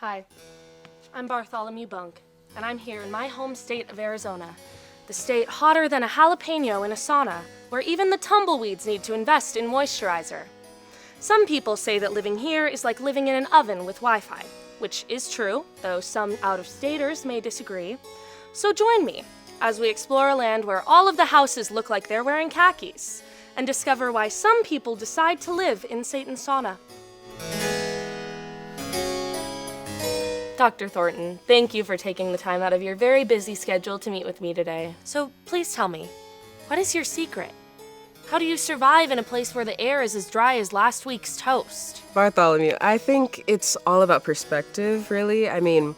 Hi, I'm Bartholomew Bunk, and I'm here in my home state of Arizona, the state hotter than a jalapeno in a sauna, where even the tumbleweeds need to invest in moisturizer. Some people say that living here is like living in an oven with Wi-Fi, which is true, though some out-of-staters may disagree. So join me as we explore a land where all of the houses look like they're wearing khakis, and discover why some people decide to live in Satan's sauna. Dr. Thornton, thank you for taking the time out of your very busy schedule to meet with me today. So please tell me, what is your secret? How do you survive in a place where the air is as dry as last week's toast? Bartholomew, I think it's all about perspective, really. I mean,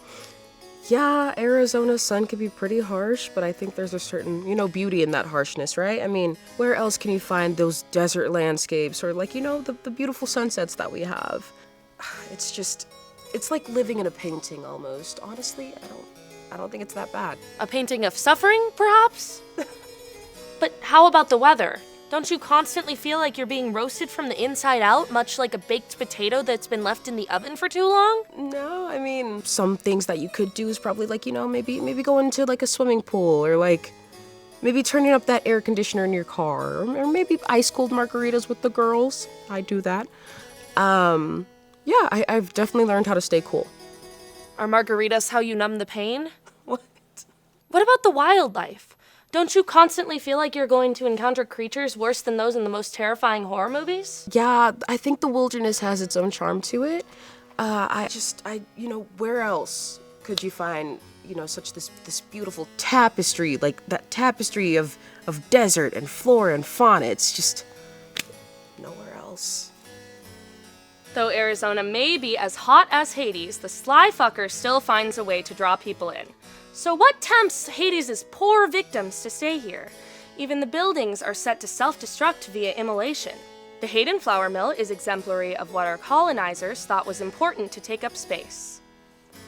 yeah, Arizona's sun can be pretty harsh, but I think there's a certain, beauty in that harshness, right? I mean, where else can you find those desert landscapes or the beautiful sunsets that we have? It's like living in a painting almost. Honestly, I don't think it's that bad. A painting of suffering, perhaps? But how about the weather? Don't you constantly feel like you're being roasted from the inside out, much like a baked potato that's been left in the oven for too long? No, I mean, some things that you could do is probably maybe go into a swimming pool or maybe turning up that air conditioner in your car or maybe ice cold margaritas with the girls. I do that. Yeah, I've definitely learned how to stay cool. Are margaritas how you numb the pain? What about the wildlife? Don't you constantly feel like you're going to encounter creatures worse than those in the most terrifying horror movies? Yeah, I think the wilderness has its own charm to it. Where else could you find, such this beautiful tapestry, like that tapestry of desert and flora and fauna? It's just nowhere else. Though Arizona may be as hot as Hades, the sly fucker still finds a way to draw people in. So what tempts Hades' poor victims to stay here? Even the buildings are set to self-destruct via immolation. The Hayden flour mill is exemplary of what our colonizers thought was important to take up space.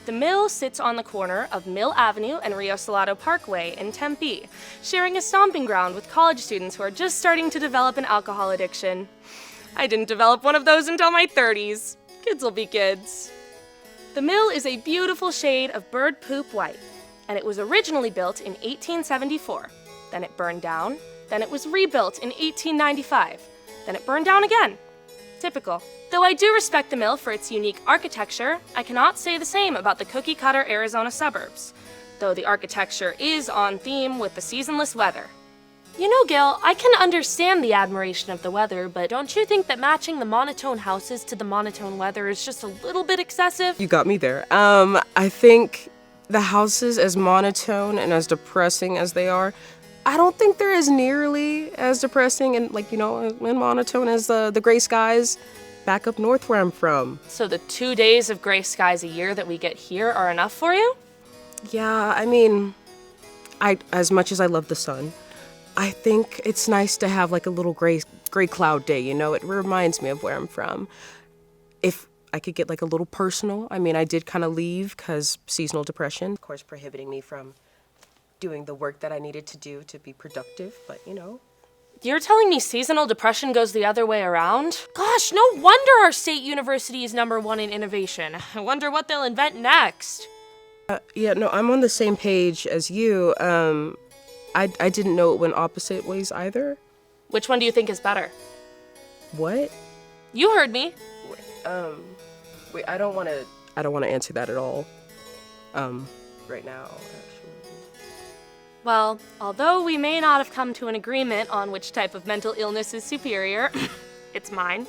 The mill sits on the corner of Mill Avenue and Rio Salado Parkway in Tempe, sharing a stomping ground with college students who are just starting to develop an alcohol addiction. I didn't develop one of those until my 30s. Kids will be kids. The mill is a beautiful shade of bird poop white, and it was originally built in 1874. Then it burned down, then it was rebuilt in 1895, then it burned down again. Typical. Though I do respect the mill for its unique architecture, I cannot say the same about the cookie-cutter Arizona suburbs, though the architecture is on theme with the seasonless weather. You know, Gale, I can understand the admiration of the weather, but don't you think that matching the monotone houses to the monotone weather is just a little bit excessive? You got me there. I think the houses, as monotone and as depressing as they are, I don't think they're as nearly as depressing and and monotone as the gray skies back up north where I'm from. So the 2 days of gray skies a year that we get here are enough for you? Yeah, I mean, as much as I love the sun, I think it's nice to have a little gray cloud day, It reminds me of where I'm from. If I could get a little personal, I mean, I did kind of leave because seasonal depression, of course, prohibiting me from doing the work that I needed to do to be productive, but You're telling me seasonal depression goes the other way around? Gosh, no wonder our state university is #1 in innovation. I wonder what they'll invent next. Yeah, no, I'm on the same page as you. I didn't know it went opposite ways either. Which one do you think is better? What? You heard me. Wait, I don't want to answer that at all. Right now, actually. Well, although we may not have come to an agreement on which type of mental illness is superior, it's mine.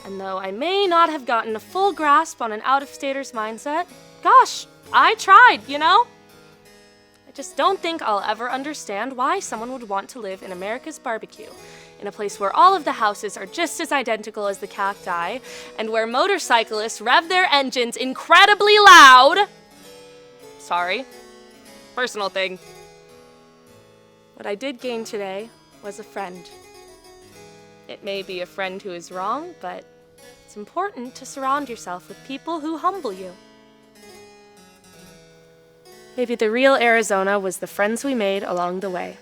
And though I may not have gotten a full grasp on an out-of-stater's mindset, gosh, I tried, I just don't think I'll ever understand why someone would want to live in America's barbecue, in a place where all of the houses are just as identical as the cacti, and where motorcyclists rev their engines incredibly loud. Sorry. Personal thing. What I did gain today was a friend. It may be a friend who is wrong, but it's important to surround yourself with people who humble you. Maybe the real Arizona was the friends we made along the way.